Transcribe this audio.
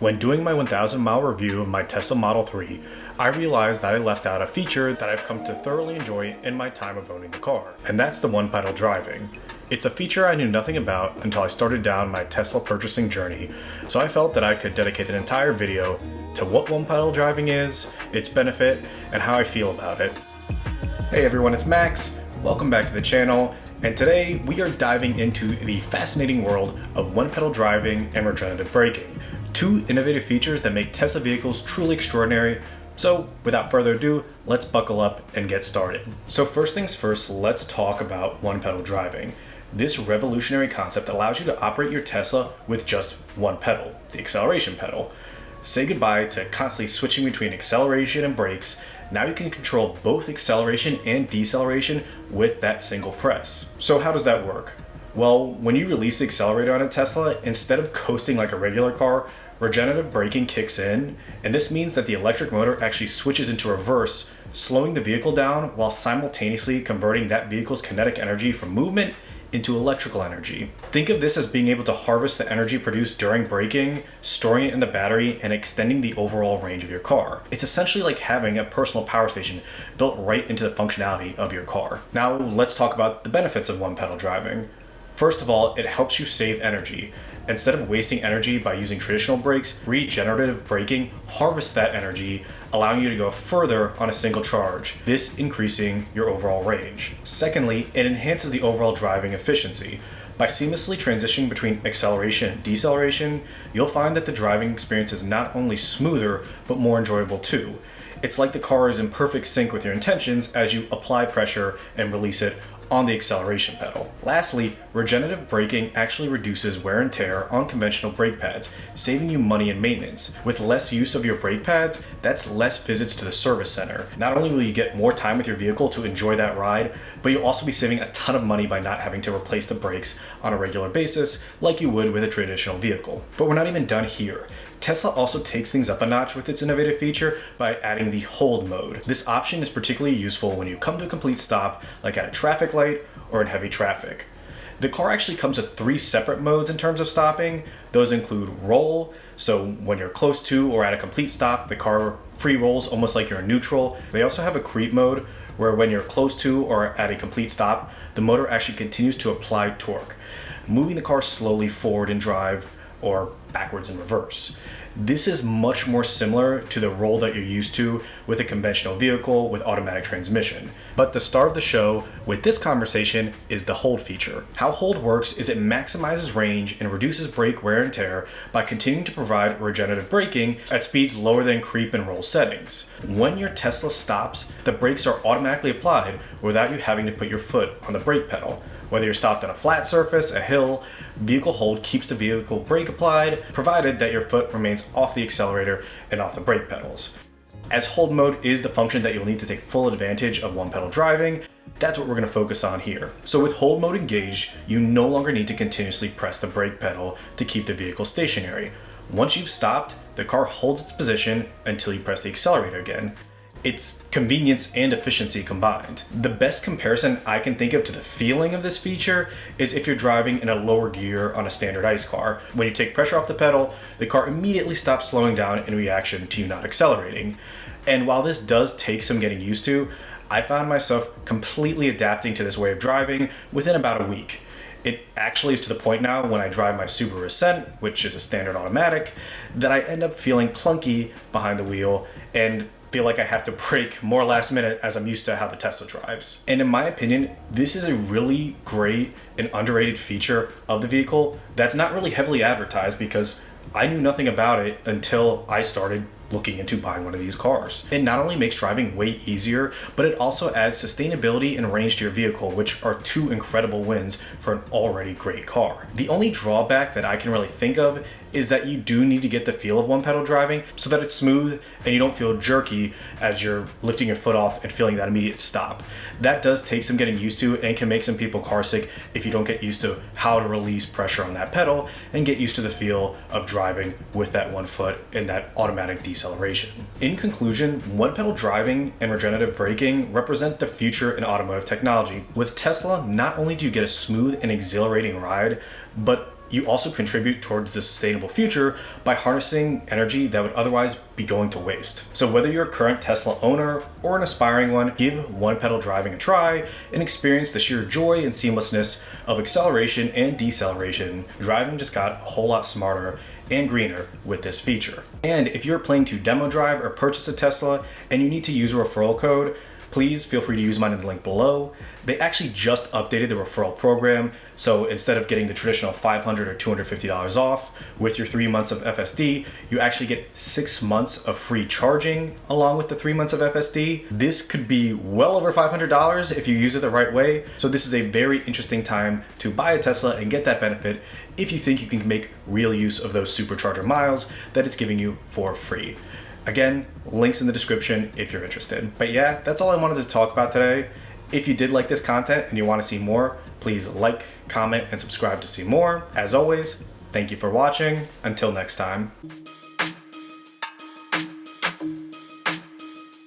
When doing my 1,000 mile review of my Tesla Model 3, I realized that I left out a feature that I've come to thoroughly enjoy in my time of owning the car, and that's the OnePedal Driving. It's a feature I knew nothing about until I started down my Tesla purchasing journey, so I felt that I could dedicate an entire video to what OnePedal Driving is, its benefit, and how I feel about it. Hey everyone, it's Max. Welcome back to the channel, and today we are diving into the fascinating world of OnePedal Driving and regenerative braking, two innovative features that make Tesla vehicles truly extraordinary. So without further ado, let's buckle up and get started. So first things first, let's talk about OnePedal Driving. This revolutionary concept allows you to operate your Tesla with just one pedal, the acceleration pedal. Say goodbye to constantly switching between acceleration and brakes. Now you can control both acceleration and deceleration with that single press. So how does that work? Well, when you release the accelerator on a Tesla, instead of coasting like a regular car, regenerative braking kicks in, and this means that the electric motor actually switches into reverse, slowing the vehicle down while simultaneously converting that vehicle's kinetic energy from movement into electrical energy. Think of this as being able to harvest the energy produced during braking, storing it in the battery, and extending the overall range of your car. It's essentially like having a personal power station built right into the functionality of your car. Now let's talk about the benefits of OnePedal Driving. First of all, it helps you save energy. Instead of wasting energy by using traditional brakes, regenerative braking harvests that energy, allowing you to go further on a single charge, this increasing your overall range. Secondly, it enhances the overall driving efficiency. By seamlessly transitioning between acceleration and deceleration, you'll find that the driving experience is not only smoother, but more enjoyable too. It's like the car is in perfect sync with your intentions as you apply pressure and release it on the acceleration pedal. Lastly, regenerative braking actually reduces wear and tear on conventional brake pads, saving you money in maintenance. With less use of your brake pads, that's less visits to the service center. Not only will you get more time with your vehicle to enjoy that ride, but you'll also be saving a ton of money by not having to replace the brakes on a regular basis like you would with a traditional vehicle. But we're not even done here. Tesla also takes things up a notch with its innovative feature by adding the hold mode. This option is particularly useful when you come to a complete stop, like at a traffic light or in heavy traffic. The car actually comes with 3 separate modes in terms of stopping. Those include roll, so when you're close to or at a complete stop, the car free rolls almost like you're in neutral. They also have a creep mode, where when you're close to or at a complete stop, the motor actually continues to apply torque, moving the car slowly forward in drive or backwards in reverse. This is much more similar to the roll that you're used to with a conventional vehicle with automatic transmission. But the star of the show with this conversation is the hold feature. How hold works is it maximizes range and reduces brake wear and tear by continuing to provide regenerative braking at speeds lower than creep and roll settings. When your Tesla stops, the brakes are automatically applied without you having to put your foot on the brake pedal. Whether you're stopped on a flat surface, a hill, vehicle hold keeps the vehicle brake applied, provided that your foot remains off the accelerator and off the brake pedals. As hold mode is the function that you'll need to take full advantage of OnePedal Driving, that's what we're going to focus on here. So with hold mode engaged, you no longer need to continuously press the brake pedal to keep the vehicle stationary. Once you've stopped, the car holds its position until you press the accelerator again. It's convenience and efficiency combined. The best comparison I can think of to the feeling of this feature is if you're driving in a lower gear on a standard ICE car. When you take pressure off the pedal, the car immediately stops slowing down in reaction to you not accelerating. And while this does take some getting used to, I found myself completely adapting to this way of driving within about a week. It actually is to the point now when I drive my Subaru Ascent, which is a standard automatic, that I end up feeling clunky behind the wheel and feel like I have to brake more last minute as I'm used to how the Tesla drives. And in my opinion, this is a really great and underrated feature of the vehicle that's not really heavily advertised because I knew nothing about it until I started looking into buying one of these cars. It not only makes driving way easier, but it also adds sustainability and range to your vehicle, which are 2 incredible wins for an already great car. The only drawback that I can really think of is that you do need to get the feel of OnePedal Driving so that it's smooth and you don't feel jerky as you're lifting your foot off and feeling that immediate stop. That does take some getting used to and can make some people car sick if you don't get used to how to release pressure on that pedal and get used to the feel of driving with that one foot and that automatic deceleration. In conclusion, OnePedal Driving and regenerative braking represent the future in automotive technology. With Tesla, not only do you get a smooth and exhilarating ride, but You also contribute towards the sustainable future by harnessing energy that would otherwise be going to waste. So whether you're a current Tesla owner or an aspiring one, give OnePedal Driving a try and experience the sheer joy and seamlessness of acceleration and deceleration. Driving just got a whole lot smarter and greener with this feature. And if you're planning to demo drive or purchase a Tesla and you need to use a referral code, please feel free to use mine in the link below. They actually just updated the referral program, so instead of getting the traditional $500 or $250 off with your 3 months of FSD, you actually get 6 months of free charging along with the 3 months of FSD. This could be well over $500 if you use it the right way, so this is a very interesting time to buy a Tesla and get that benefit if you think you can make real use of those supercharger miles that it's giving you for free. Again, links in the description if you're interested. But yeah, that's all I wanted to talk about today. If you did like this content and you want to see more, please like, comment, and subscribe to see more. As always, thank you for watching. Until next time.